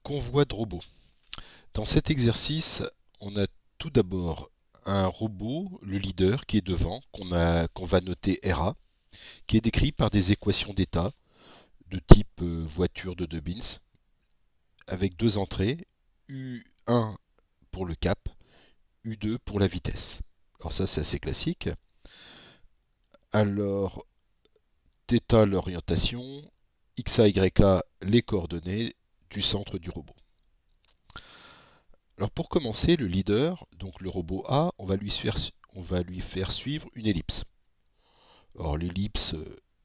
convoi de robots. Dans cet exercice, on a tout d'abord un robot, le leader, qui est devant, qu'on va noter RA, qui est décrit par des équations d'état de type voiture de Dobbins, avec deux entrées, U1 pour le cap, U2 pour la vitesse. Alors ça, c'est assez classique. Alors, θ l'orientation, XA, YA les coordonnées du centre du robot. Alors pour commencer, le leader, donc le robot A, on va lui faire suivre une ellipse. Or l'ellipse,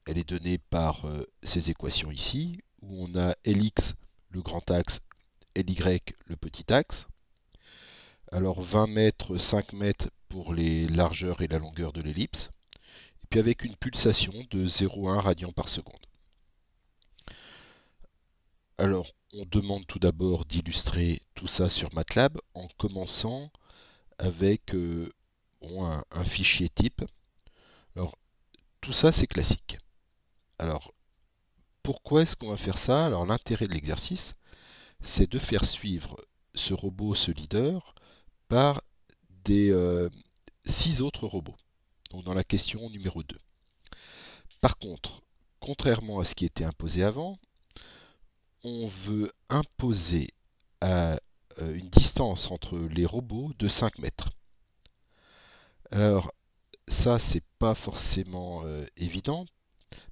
elle est donnée par ces équations ici, où on a Lx, le grand axe, Ly, le petit axe. Alors 20 mètres, 5 mètres pour les largeurs et la longueur de l'ellipse. Et puis avec une pulsation de 0,1 radian par seconde. Alors, on demande tout d'abord d'illustrer tout ça sur MATLAB en commençant avec un fichier type. Alors, tout ça, c'est classique. Alors, pourquoi est-ce qu'on va faire ça? Alors, l'intérêt de l'exercice, c'est de faire suivre ce robot, ce leader, par des 6 autres robots. Donc, dans la question numéro 2. Par contre, contrairement à ce qui était imposé avant, on veut imposer à une distance entre les robots de 5 mètres. Alors, ça, c'est pas forcément évident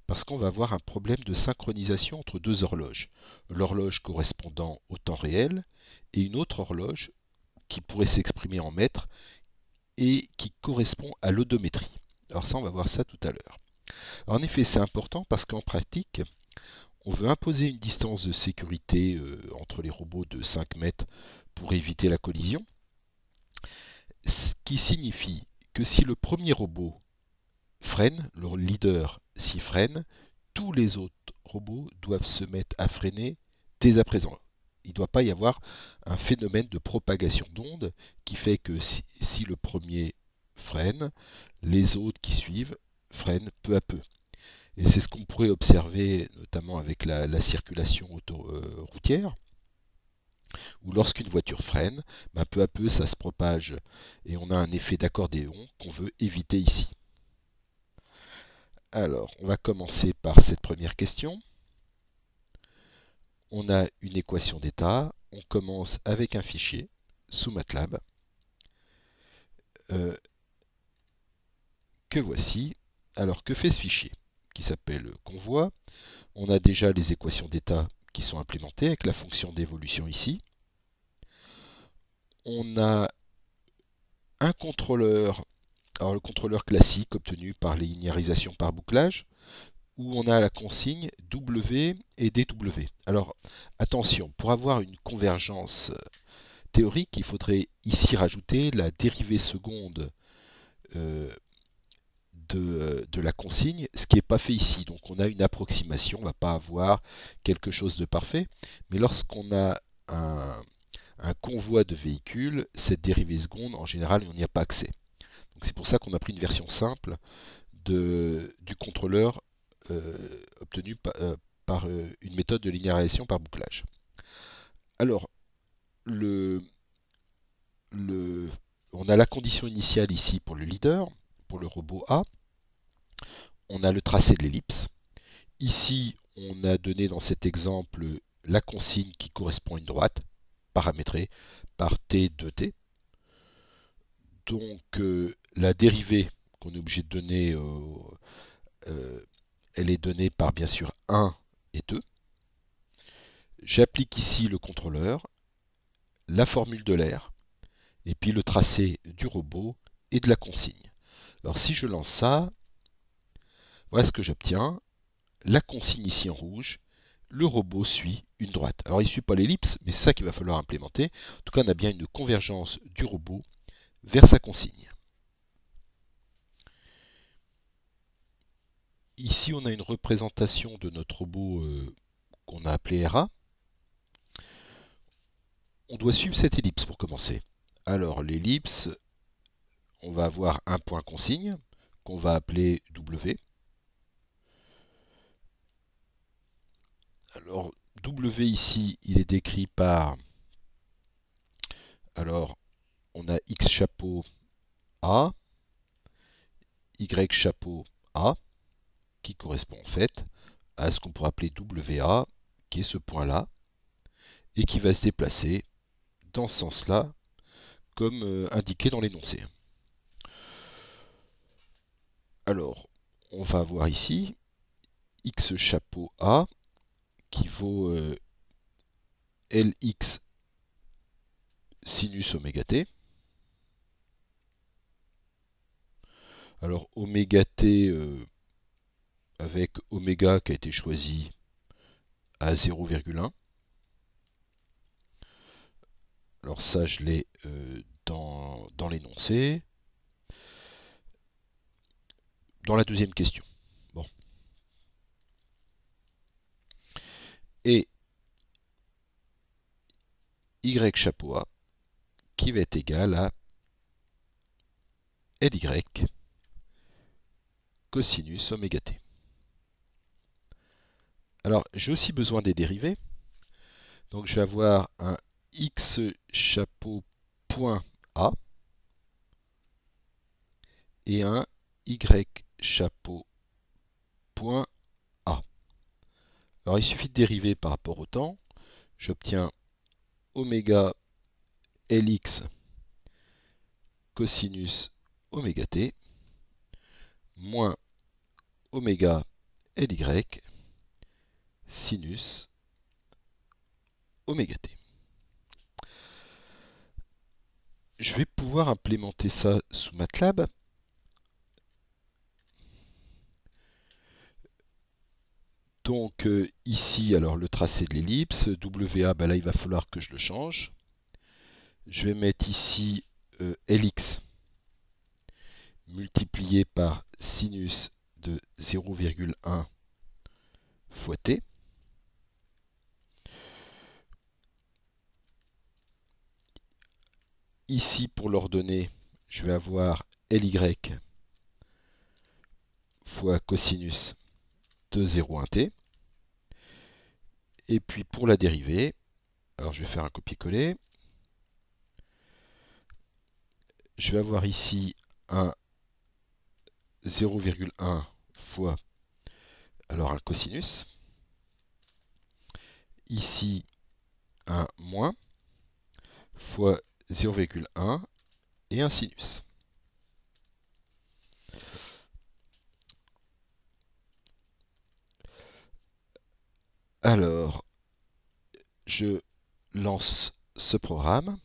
parce qu'on va avoir un problème de synchronisation entre deux horloges. L'horloge correspondant au temps réel et une autre horloge qui pourrait s'exprimer en mètres et qui correspond à l'odométrie. Alors ça, on va voir ça tout à l'heure. En effet, c'est important parce qu'en pratique, on veut imposer une distance de sécurité entre les robots de 5 mètres pour éviter la collision, ce qui signifie que si le premier robot freine, le leader s'y freine, tous les autres robots doivent se mettre à freiner dès à présent. Il ne doit pas y avoir un phénomène de propagation d'ondes qui fait que si le premier freine, les autres qui suivent freinent peu à peu. Et c'est ce qu'on pourrait observer notamment avec la circulation routière, où lorsqu'une voiture freine, peu à peu ça se propage et on a un effet d'accordéon qu'on veut éviter ici. Alors, on va commencer par cette première question. On a une équation d'état, on commence avec un fichier sous MATLAB que voici. Alors, que fait ce fichier qui s'appelle convoi? On a déjà les équations d'état qui sont implémentées avec la fonction d'évolution ici. On a un contrôleur, alors le contrôleur classique obtenu par linéarisation par bouclage, où on a la consigne W et DW. Alors attention, pour avoir une convergence théorique, il faudrait ici rajouter la dérivée seconde de la consigne, ce qui n'est pas fait ici. Donc on a une approximation, on ne va pas avoir quelque chose de parfait, mais lorsqu'on a un convoi de véhicules, cette dérivée seconde, en général, on n'y a pas accès. Donc c'est pour ça qu'on a pris une version simple du contrôleur obtenu par une méthode de linéarisation par bouclage. Alors, on a la condition initiale ici pour le leader, pour le robot A. On a le tracé de l'ellipse. Ici, on a donné dans cet exemple la consigne qui correspond à une droite, paramétrée par t de t. Donc, la dérivée qu'on est obligé de donner, elle est donnée par bien sûr 1 et 2. J'applique ici le contrôleur, la formule de l'air, et puis le tracé du robot et de la consigne. Alors si je lance ça, voilà ce que j'obtiens. La consigne ici en rouge, le robot suit une droite. Alors il ne suit pas l'ellipse, mais c'est ça qu'il va falloir implémenter. En tout cas, on a bien une convergence du robot vers sa consigne. Ici, on a une représentation de notre robot qu'on a appelé RA. On doit suivre cette ellipse pour commencer. Alors l'ellipse, on va avoir un point consigne qu'on va appeler W. Alors W ici, il est décrit par, alors, on a X chapeau A, Y chapeau A, qui correspond en fait à ce qu'on pourrait appeler WA, qui est ce point-là, et qui va se déplacer dans ce sens-là, comme indiqué dans l'énoncé. Alors, on va avoir ici X chapeau A qui vaut Lx sinus oméga t. Alors, oméga t avec oméga qui a été choisi à 0,1. Alors ça, je l'ai dans l'énoncé. Dans la deuxième question. Bon. Et Y chapeau A qui va être égal à Ly cosinus oméga t. Alors, j'ai aussi besoin des dérivés. Donc, je vais avoir un X chapeau point A et un Y chapeau point A. Alors, il suffit de dériver par rapport au temps. J'obtiens oméga Lx cosinus oméga t moins oméga Ly sinus oméga t. Je vais pouvoir implémenter ça sous MATLAB. Donc ici, alors le tracé de l'ellipse, WA, ben là il va falloir que je le change. Je vais mettre ici Lx multiplié par sinus de 0,1 fois t. Ici, pour l'ordonnée, je vais avoir Ly fois cosinus de 0,1t. Et puis pour la dérivée, alors je vais faire un copier-coller. Je vais avoir ici un 0,1 fois alors un cosinus. Ici, un moins fois 0,1 et un sinus. Alors, je lance ce programme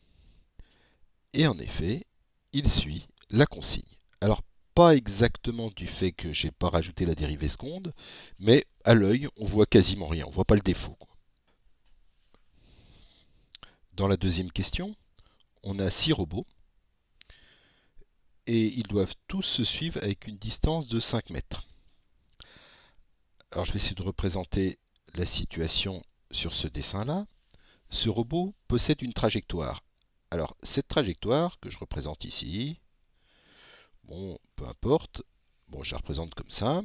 et en effet, il suit la consigne. Alors, pas exactement du fait que j'ai pas rajouté la dérivée seconde, mais à l'œil, on voit quasiment rien, on voit pas le défaut. Dans la deuxième question, on a 6 robots et ils doivent tous se suivre avec une distance de 5 mètres. Alors, je vais essayer de représenter la situation sur ce dessin-là. Ce robot possède une trajectoire. Alors, cette trajectoire que je représente ici, bon, peu importe, bon, je la représente comme ça.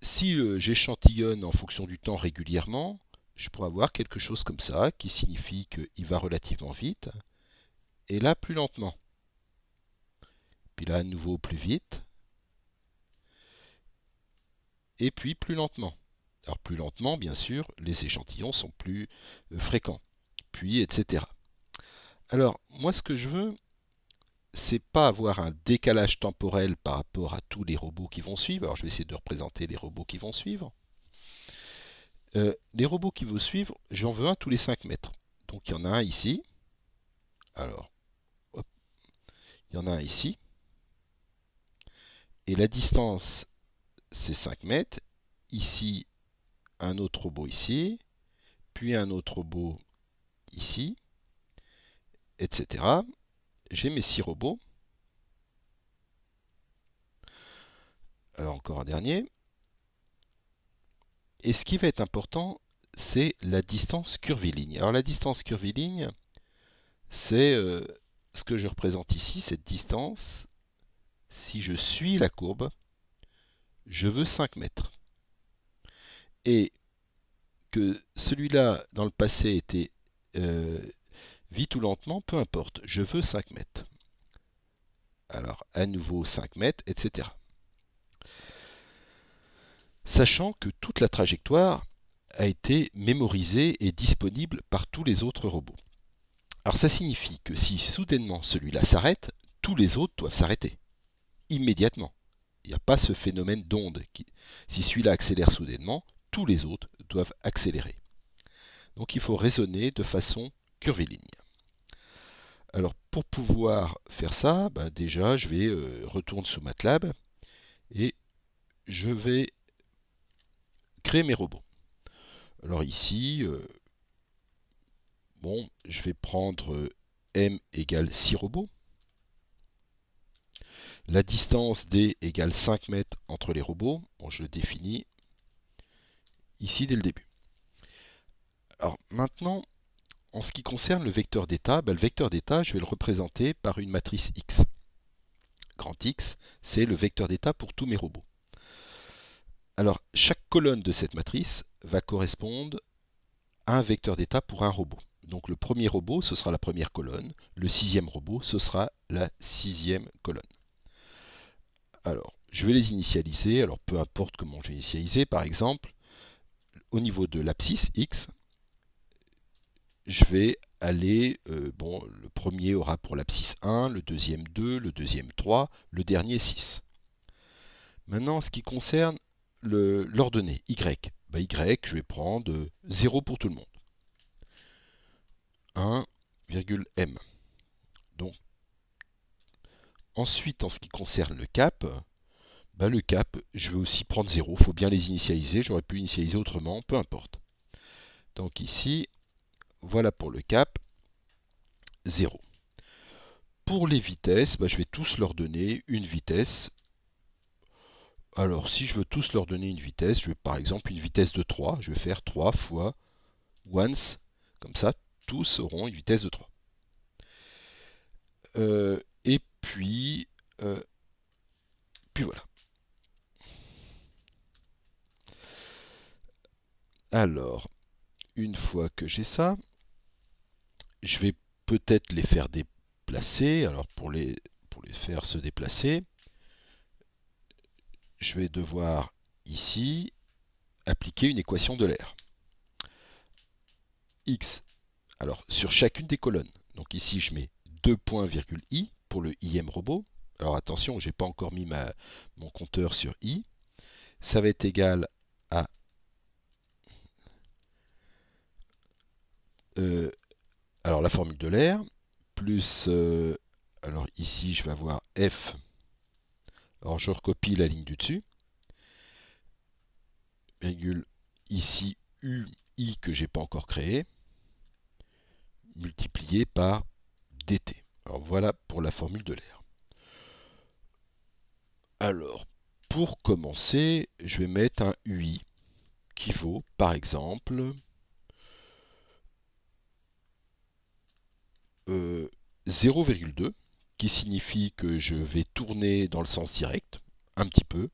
Si j'échantillonne en fonction du temps régulièrement, je pourrais avoir quelque chose comme ça, qui signifie qu'il va relativement vite, et là plus lentement. Puis là à nouveau plus vite, et puis plus lentement. Alors plus lentement, bien sûr, les échantillons sont plus fréquents, puis etc. Alors moi ce que je veux, c'est pas avoir un décalage temporel par rapport à tous les robots qui vont suivre. Alors je vais essayer de représenter les robots qui vont suivre. Les robots qui vont suivre, j'en veux un tous les 5 mètres. Donc il y en a un ici. Alors, hop, il y en a un ici. Et la distance, c'est 5 mètres. Ici, un autre robot ici. Puis un autre robot ici. Etc. J'ai mes 6 robots. Alors encore un dernier. Et ce qui va être important, c'est la distance curviligne. Alors la distance curviligne, c'est ce que je représente ici, cette distance. Si je suis la courbe, je veux 5 mètres. et que celui-là, dans le passé, était euh, vite ou lentement, peu importe, je veux 5 mètres. Alors, à nouveau 5 mètres, etc. Sachant que toute la trajectoire a été mémorisée et disponible par tous les autres robots. Alors ça signifie que si soudainement celui-là s'arrête, tous les autres doivent s'arrêter, immédiatement. Il n'y a pas ce phénomène d'onde. Si celui-là accélère soudainement, tous les autres doivent accélérer. Donc il faut raisonner de façon curviligne. Alors pour pouvoir faire ça, déjà je vais retourner sous MATLAB et je vais créer mes robots. Alors ici, je vais prendre m égale 6 robots. La distance d égale 5 mètres entre les robots. Bon, je le définis ici dès le début. Alors maintenant, en ce qui concerne le vecteur d'état, le vecteur d'état, je vais le représenter par une matrice X. Grand X, c'est le vecteur d'état pour tous mes robots. Alors, chaque colonne de cette matrice va correspondre à un vecteur d'état pour un robot. Donc le premier robot, ce sera la première colonne. Le sixième robot, ce sera la sixième colonne. Alors, je vais les initialiser. Alors, peu importe comment je vais initialiser. Par exemple, au niveau de l'abscisse X, je vais aller, le premier aura pour l'abscisse 1, le deuxième 2, le deuxième 3, le dernier 6. Maintenant, en ce qui concerne l'ordonnée Y, Y, je vais prendre 0 pour tout le monde. 1,m. Donc, ensuite, en ce qui concerne le cap, le cap, je vais aussi prendre 0. Il faut bien les initialiser. J'aurais pu initialiser autrement, peu importe. Donc ici, voilà pour le cap, 0. Pour les vitesses, je vais tous leur donner une vitesse. Alors, si je veux tous leur donner une vitesse, je veux par exemple une vitesse de 3. Je vais faire 3 fois once. Comme ça, tous auront une vitesse de 3. Et puis voilà. Alors, une fois que j'ai ça, je vais peut-être les faire déplacer. Alors, pour les faire se déplacer, je vais devoir ici appliquer une équation de l'air. X, alors sur chacune des colonnes. Donc ici, je mets 2 points virgule i pour le im robot. Alors attention, je n'ai pas encore mis mon compteur sur i. Ça va être égal à alors la formule de l'air, plus, alors ici je vais avoir F, alors je recopie la ligne du dessus, virgule, ici UI que j'ai pas encore créé, multiplié par dt. Alors voilà pour la formule de l'air. Alors, pour commencer, je vais mettre un UI qui vaut, par exemple, 0,2, qui signifie que je vais tourner dans le sens direct, un petit peu,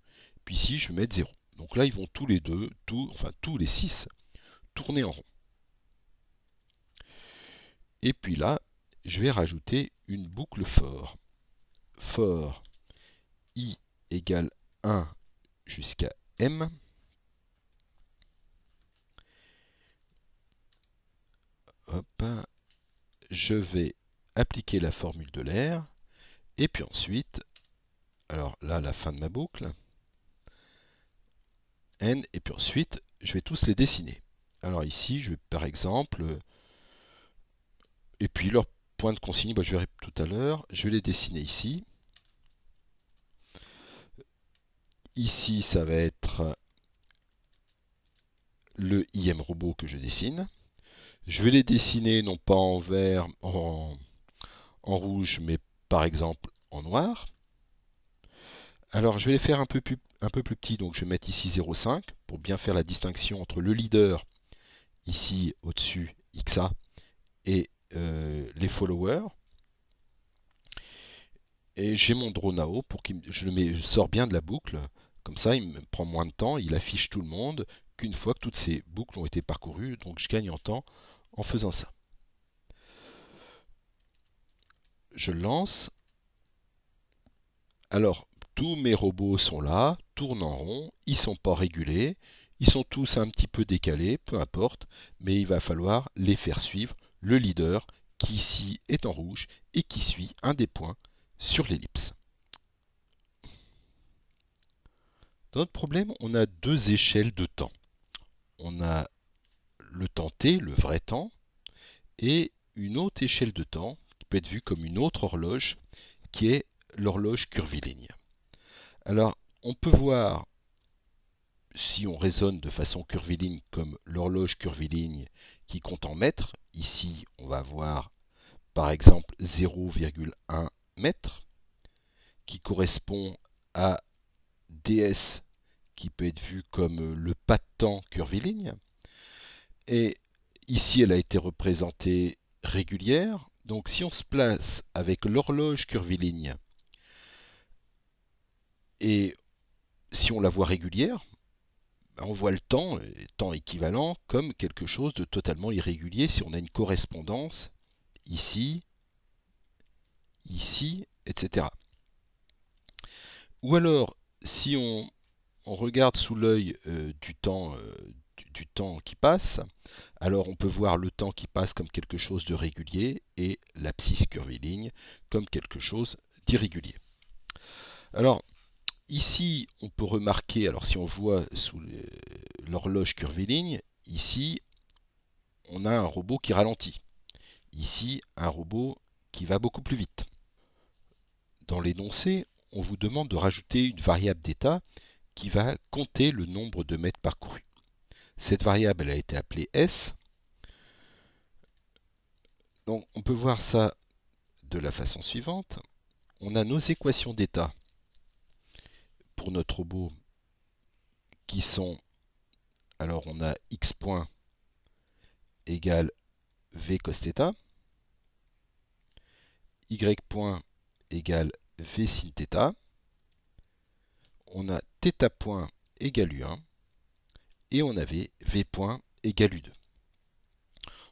puis ici je vais mettre 0. Donc là, ils vont tous les deux, tous les 6, tourner en rond. Et puis là, je vais rajouter une boucle for. For i égale 1 jusqu'à m. Hop, je vais appliquer la formule de l'air. Et puis ensuite, alors là, la fin de ma boucle, n, et puis ensuite, je vais tous les dessiner. Alors ici, je vais par exemple, et puis leur point de consigne, je verrai tout à l'heure, je vais les dessiner ici. Ici, ça va être le IM robot que je dessine. Je vais les dessiner non pas en vert, en rouge, mais par exemple en noir. Alors je vais les faire un peu plus petits, donc je vais mettre ici 0,5 pour bien faire la distinction entre le leader, ici au-dessus, XA, et les followers. Et j'ai mon draw now pour je sors bien de la boucle Comme ça, il me prend moins de temps, il affiche tout le monde qu'une fois que toutes ces boucles ont été parcourues, donc je gagne en temps en faisant ça. Je lance. Alors, tous mes robots sont là, tournent en rond, ils ne sont pas régulés, ils sont tous un petit peu décalés, peu importe, mais il va falloir les faire suivre le leader qui ici est en rouge et qui suit un des points sur l'ellipse. Dans notre problème, on a deux échelles de temps. On a le temps t, le vrai temps, et une autre échelle de temps qui peut être vue comme une autre horloge, qui est l'horloge curviligne. Alors, on peut voir, si on raisonne de façon curviligne, comme l'horloge curviligne qui compte en mètres. Ici, on va avoir par exemple 0,1 mètre, qui correspond à ds, qui peut être vu comme le pas de temps curviligne. Et ici, elle a été représentée régulière. Donc si on se place avec l'horloge curviligne, et si on la voit régulière, on voit le temps équivalent, comme quelque chose de totalement irrégulier si on a une correspondance ici, ici, etc. Ou alors, si on regarde sous l'œil du temps qui passe, alors on peut voir le temps qui passe comme quelque chose de régulier et l'abscisse curviligne comme quelque chose d'irrégulier. Alors, ici, on peut remarquer, alors si on voit sous l'horloge curviligne, ici, on a un robot qui ralentit. Ici, un robot qui va beaucoup plus vite. Dans l'énoncé, on vous demande de rajouter une variable d'état qui va compter le nombre de mètres parcourus. Cette variable elle a été appelée S. Donc on peut voir ça de la façon suivante. On a nos équations d'état pour notre robot qui sont, alors on a x point égale v cos θ, y point égale v sin θ, on a θ point égale u1, et on avait v point égale u2.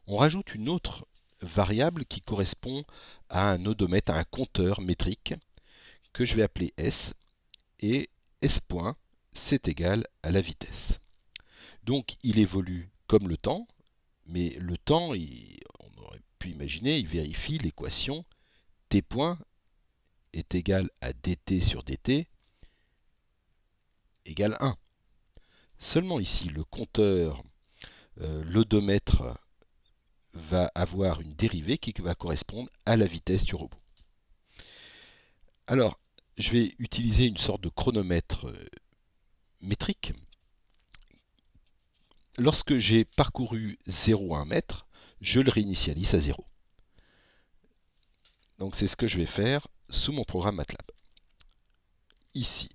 On rajoute une autre variable qui correspond à un odomètre, à un compteur métrique, que je vais appeler S, et S point, c'est égal à la vitesse. Donc il évolue comme le temps, mais le temps, on aurait pu imaginer, il vérifie l'équation t point est égal à dt sur dt égale 1. Seulement ici, le compteur, l'odomètre, va avoir une dérivée qui va correspondre à la vitesse du robot. Alors, je vais utiliser une sorte de chronomètre métrique. Lorsque j'ai parcouru 0,1 mètre, je le réinitialise à 0. Donc c'est ce que je vais faire sous mon programme MATLAB. Ici,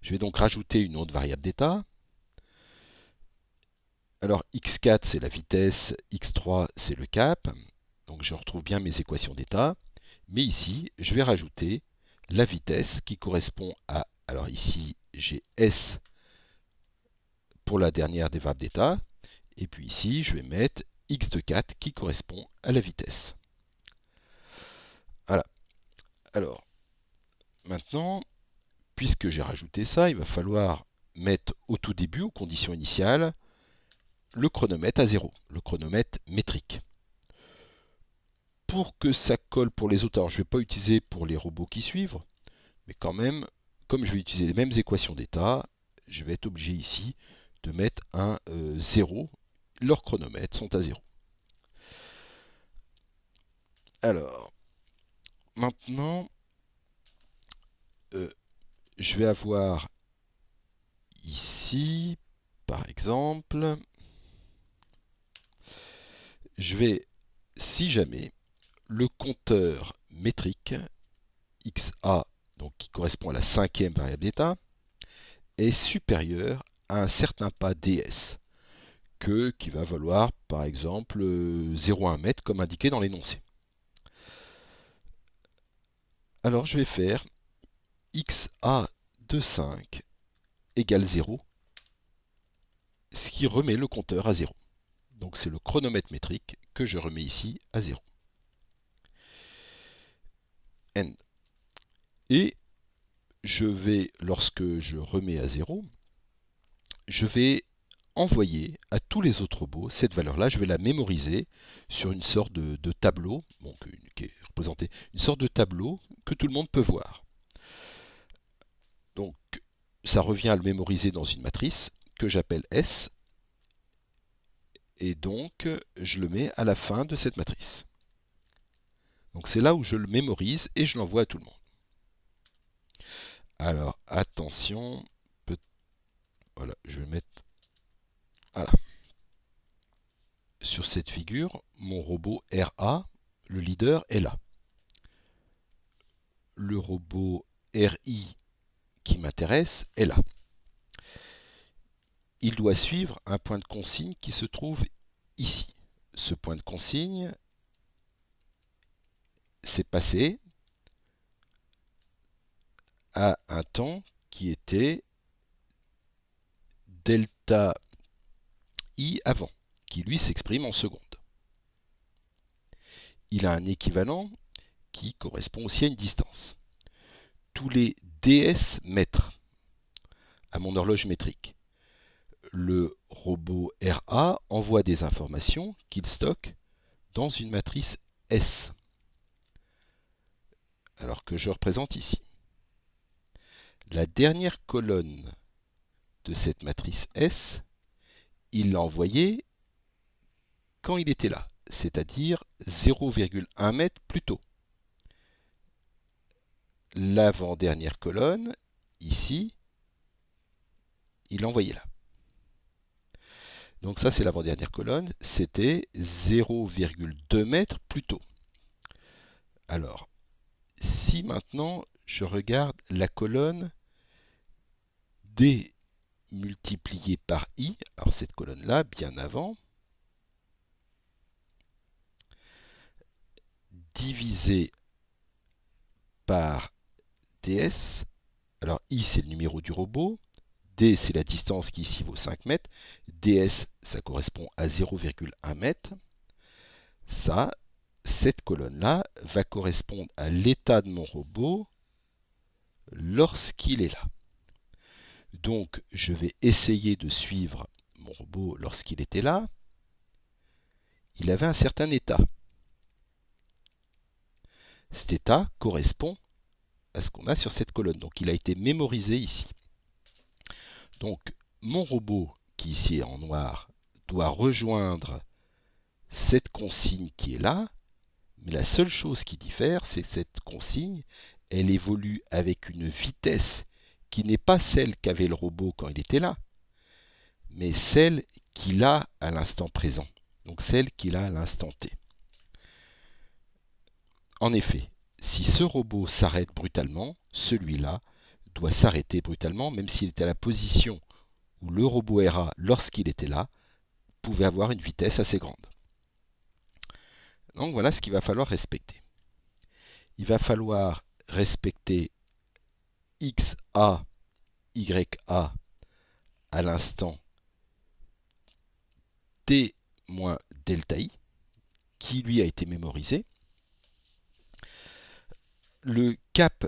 je vais donc rajouter une autre variable d'état. Alors x4 c'est la vitesse, x3 c'est le cap. Donc je retrouve bien mes équations d'état. Mais ici, je vais rajouter la vitesse qui correspond à, alors ici j'ai S pour la dernière des variables d'état. Et puis ici, je vais mettre x de 4 qui correspond à la vitesse. Voilà. Alors, maintenant, puisque j'ai rajouté ça, il va falloir mettre au tout début, aux conditions initiales, le chronomètre à 0, le chronomètre métrique. Pour que ça colle pour les autres, alors je ne vais pas utiliser pour les robots qui suivent, mais quand même, comme je vais utiliser les mêmes équations d'état, je vais être obligé ici de mettre un 0. Leurs chronomètres sont à 0. Alors, maintenant, je vais avoir ici, par exemple, je vais, si jamais, le compteur métrique XA, donc qui correspond à la cinquième variable d'état, est supérieur à un certain pas ds, qui va valoir par exemple 0,1 mètre comme indiqué dans l'énoncé. Alors je vais faire XA de 5 égale 0, ce qui remet le compteur à 0. Donc c'est le chronomètre métrique que je remets ici à 0. End. Et je vais, lorsque je remets à 0, je vais envoyer à tous les autres robots cette valeur-là. Je vais la mémoriser sur une sorte de tableau, qui est représenté, une sorte de tableau que tout le monde peut voir. Donc ça revient à le mémoriser dans une matrice que j'appelle S. Et donc je le mets à la fin de cette matrice. Donc c'est là où je le mémorise et je l'envoie à tout le monde. Alors attention, voilà, je vais mettre voilà. Sur cette figure, mon robot RA, le leader, est là. Le robot RI qui m'intéresse est là. Il doit suivre un point de consigne qui se trouve ici. Ce point de consigne, s'est passé à un temps qui était delta I avant, qui lui s'exprime en secondes. Il a un équivalent qui correspond aussi à une distance. Tous les ds mètres à mon horloge métrique, le robot RA envoie des informations qu'il stocke dans une matrice S, alors que je représente ici. La dernière colonne de cette matrice S, il l'a envoyée quand il était là, c'est-à-dire 0,1 mètre plus tôt. L'avant-dernière colonne, ici, il l'a envoyée là. Donc ça, c'est l'avant-dernière colonne, c'était 0,2 mètres plus tôt. Alors, si maintenant je regarde la colonne D multipliée par I, alors cette colonne-là, bien avant, divisé par ds, alors I c'est le numéro du robot, D c'est la distance qui ici vaut 5 mètres, ds ça correspond à 0,1 mètre, ça, cette colonne-là va correspondre à l'état de mon robot lorsqu'il est là. Donc je vais essayer de suivre mon robot lorsqu'il était là. Il avait un certain état. Cet état correspond à ce qu'on a sur cette colonne. Donc il a été mémorisé ici. Donc mon robot, qui ici est en noir, doit rejoindre cette consigne qui est là. Mais la seule chose qui diffère, c'est que cette consigne, elle évolue avec une vitesse qui n'est pas celle qu'avait le robot quand il était là, mais celle qu'il a à l'instant présent. Donc celle qu'il a à l'instant T. En effet, si ce robot s'arrête brutalement, celui-là doit s'arrêter brutalement, même s'il était à la position où le robot RA, lorsqu'il était là, pouvait avoir une vitesse assez grande. Donc voilà ce qu'il va falloir respecter. Il va falloir respecter XA, YA à l'instant T moins delta I, qui lui a été mémorisé. Le cap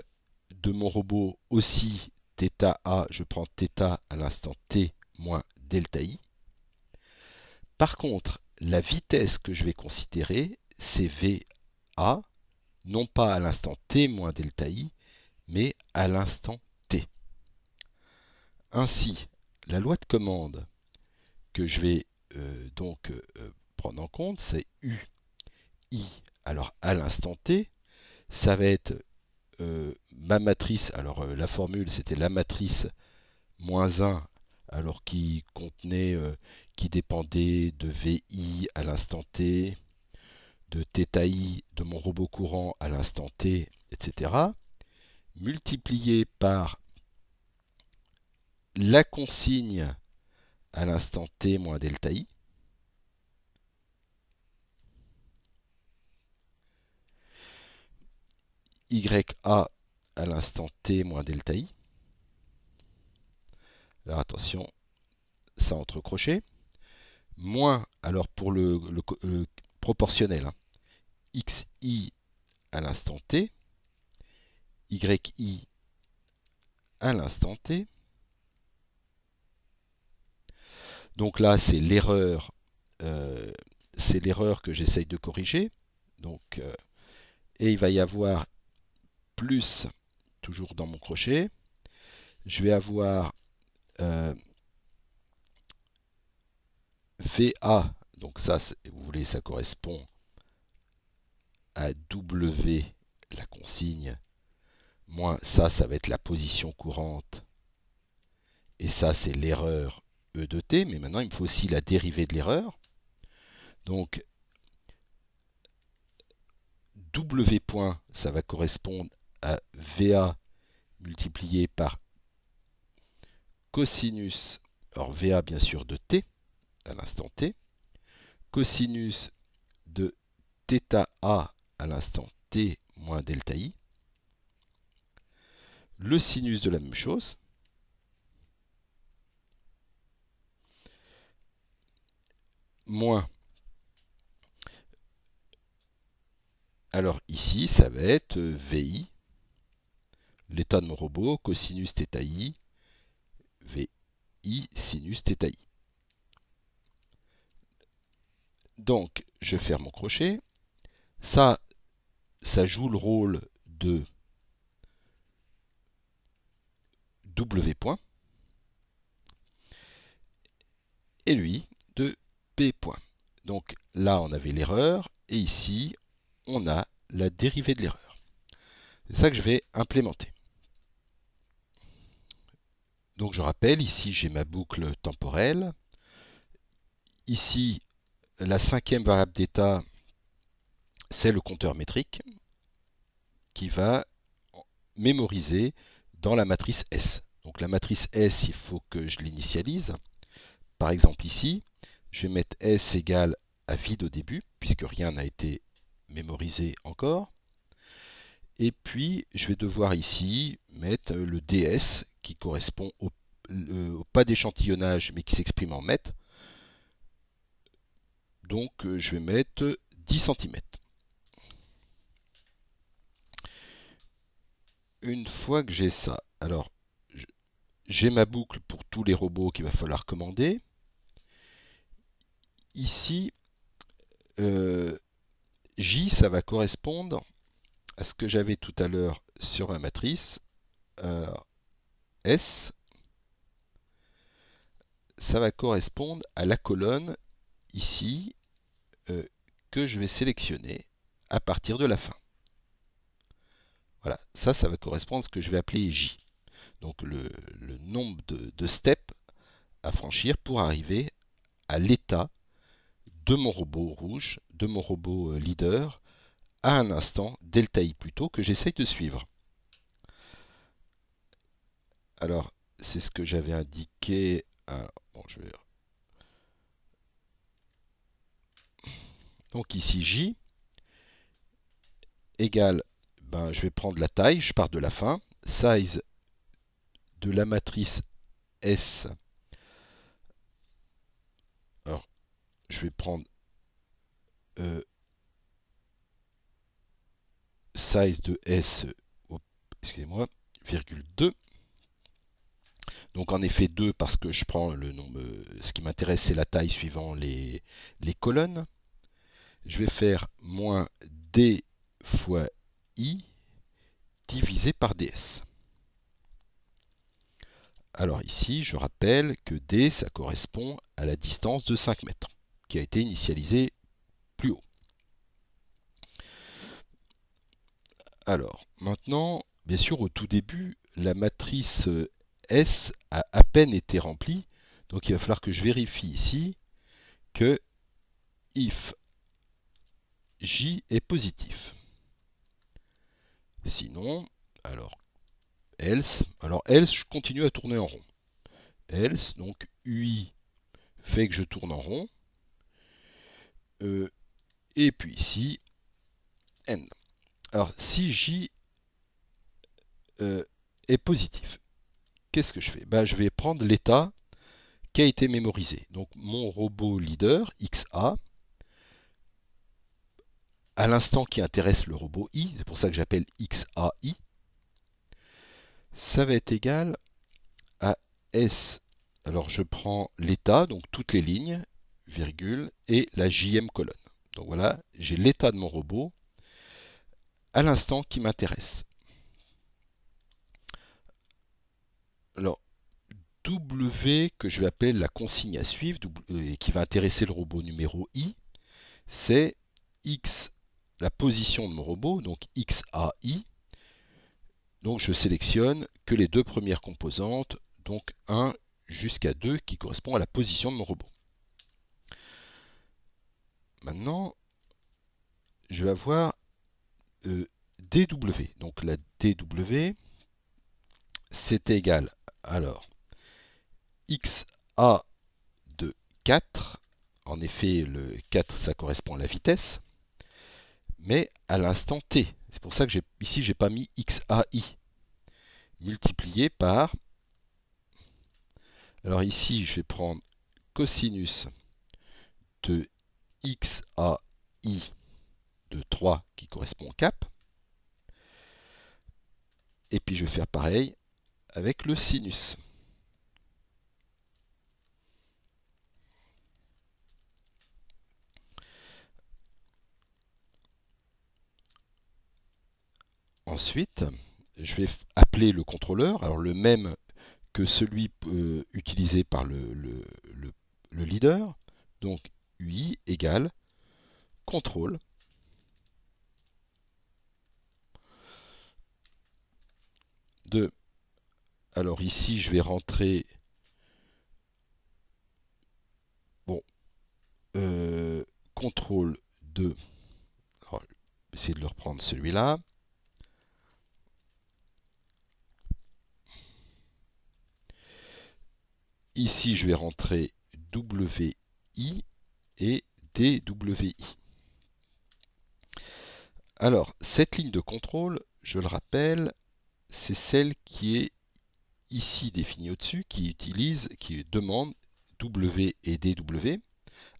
de mon robot aussi, θ A, je prends θ à l'instant T moins delta I. Par contre, la vitesse que je vais considérer, c'est VA, non pas à l'instant T moins delta I, mais à l'instant T. Ainsi, la loi de commande que je vais prendre en compte, c'est UI. Alors à l'instant T, ça va être ma matrice. Alors la formule, c'était la matrice moins 1, alors qui contenait, qui dépendait de VI à l'instant T, de θi de mon robot courant à l'instant T, etc., multiplié par la consigne à l'instant T moins delta I, YA à l'instant T moins delta I, Alors attention, ça entre crochets. Moins, alors pour le proportionnel, hein, xi à l'instant t, yi à l'instant t. Donc là, c'est l'erreur que j'essaye de corriger. Donc, et il va y avoir plus, toujours dans mon crochet, je vais avoir VA, donc ça, vous voulez, ça correspond à W, la consigne, moins ça va être la position courante, et ça, c'est l'erreur E de T, mais maintenant, il me faut aussi la dérivée de l'erreur. Donc, W point, ça va correspondre à VA multiplié par cosinus, alors VA bien sûr de T, à l'instant T, cosinus de θ A à l'instant T moins delta I, le sinus de la même chose, moins, alors ici ça va être VI, l'état de mon robot, cosinus θ I, VI sinus θ I. Donc je ferme mon crochet, ça joue le rôle de W point, et lui de P point. Donc là, on avait l'erreur, et ici, on a la dérivée de l'erreur. C'est ça que je vais implémenter. Donc je rappelle, ici j'ai ma boucle temporelle. Ici, la cinquième variable d'état, c'est le compteur métrique qui va mémoriser dans la matrice S. Donc la matrice S, il faut que je l'initialise. Par exemple ici, je vais mettre S égale à vide au début, puisque rien n'a été mémorisé encore. Et puis, je vais devoir ici mettre le ds qui correspond au pas d'échantillonnage, mais qui s'exprime en mètres. Donc, je vais mettre 10 cm. Une fois que j'ai ça, alors, j'ai ma boucle pour tous les robots qu'il va falloir commander. Ici, J, ça va correspondre à ce que j'avais tout à l'heure sur ma matrice. Alors, S, ça va correspondre à la colonne ici que je vais sélectionner à partir de la fin. Voilà, ça va correspondre à ce que je vais appeler J. Donc le nombre de steps à franchir pour arriver à l'état de mon robot rouge, de mon robot leader, à un instant delta I plutôt que j'essaye de suivre. Alors, c'est ce que j'avais indiqué. Bon, donc ici J égale, je vais prendre la taille, je pars de la fin, size de la matrice S. Alors, je vais prendre size de S, excusez-moi, virgule 2. Donc en effet 2 parce que je prends le nombre, ce qui m'intéresse c'est la taille suivant les colonnes. Je vais faire moins D fois I divisé par DS. Alors ici, je rappelle que D, ça correspond à la distance de 5 mètres, qui a été initialisée plus haut. Alors, maintenant, bien sûr, au tout début, la matrice S a à peine été remplie, donc il va falloir que je vérifie ici que if J est positif. Sinon, alors else, je continue à tourner en rond. Else, donc UI fait que je tourne en rond. Et puis ici, N. Alors si J est positif, qu'est-ce que je fais? Je vais prendre l'état qui a été mémorisé. Donc mon robot leader, XA, à l'instant qui intéresse le robot I, c'est pour ça que j'appelle XAI, ça va être égal à S. Alors je prends l'état, donc toutes les lignes, virgule, et la JM colonne. Donc voilà, j'ai l'état de mon robot à l'instant qui m'intéresse. Alors, W, que je vais appeler la consigne à suivre, et qui va intéresser le robot numéro I, c'est X, la position de mon robot, donc XAI. Donc je sélectionne que les deux premières composantes, donc 1 jusqu'à 2, qui correspond à la position de mon robot. Maintenant, je vais avoir DW. Donc la DW, c'est égal, alors, XA de 4. En effet, le 4, ça correspond à la vitesse, mais à l'instant t. C'est pour ça que ici, je n'ai pas mis XAI, multiplié par... Alors ici, je vais prendre cosinus de XAI de 3, qui correspond au cap. Et puis, je vais faire pareil avec le sinus. Ensuite, je vais appeler le contrôleur, alors le même que celui utilisé par le leader. Donc UI égale contrôle de... Alors ici, je vais rentrer... Bon, contrôle de... Alors, essayer de le reprendre celui-là. Ici, je vais rentrer WI et DWI. Alors, cette ligne de contrôle, je le rappelle, c'est celle qui est ici définie au-dessus, qui demande W et DW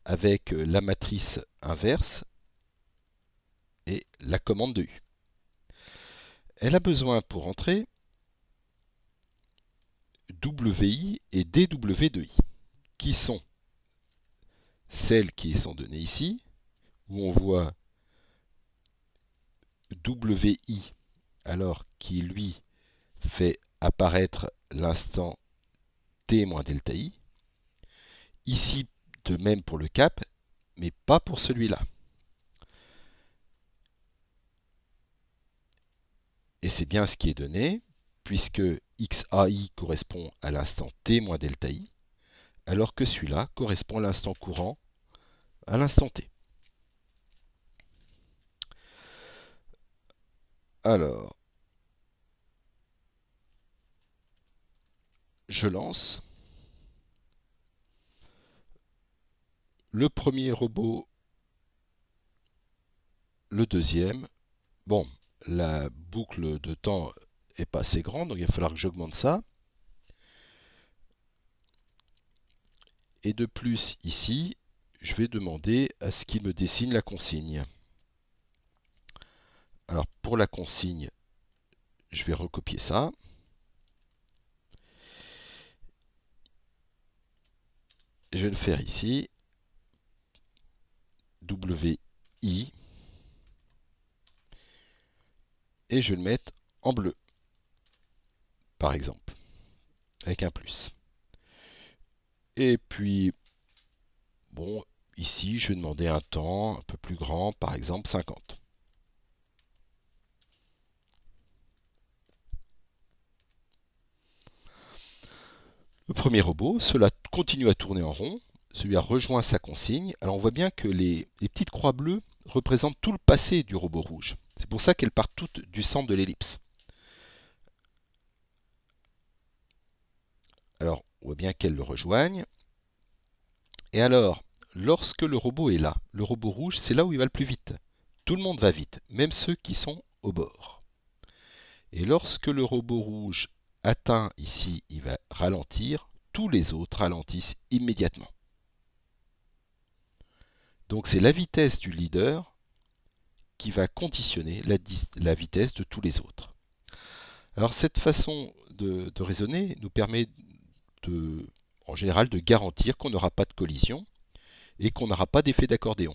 avec la matrice inverse et la commande de U. Elle a besoin pour entrer WI et DW de I, qui sont celles qui sont données ici, où on voit WI, alors qui lui fait apparaître l'instant t moins delta I. Ici, de même pour le cap, mais pas pour celui-là. Et c'est bien ce qui est donné, puisque XAI correspond à l'instant t moins delta I, alors que celui-là correspond à l'instant courant à l'instant t. Alors, je lance. Le premier robot, le deuxième. Bon, la boucle de temps est pas assez grande, donc il va falloir que j'augmente ça. Et de plus, ici, je vais demander à ce qu'il me dessine la consigne. Alors, pour la consigne, je vais recopier ça. Je vais le faire ici. WI. Et je vais le mettre en bleu, par exemple, avec un plus. Et puis, bon, ici, je vais demander un temps un peu plus grand, par exemple 50. Le premier robot, cela continue à tourner en rond, celui a rejoint sa consigne. Alors on voit bien que les petites croix bleues représentent tout le passé du robot rouge. C'est pour ça qu'elles partent toutes du centre de l'ellipse. Alors on voit bien qu'elles le rejoignent. Et alors, lorsque le robot est là, le robot rouge, c'est là où il va le plus vite. Tout le monde va vite, même ceux qui sont au bord. Et lorsque le robot rouge atteint ici, il va ralentir, tous les autres ralentissent immédiatement. Donc c'est la vitesse du leader qui va conditionner la vitesse de tous les autres. Alors cette façon de raisonner nous permet en général de garantir qu'on n'aura pas de collision et qu'on n'aura pas d'effet d'accordéon.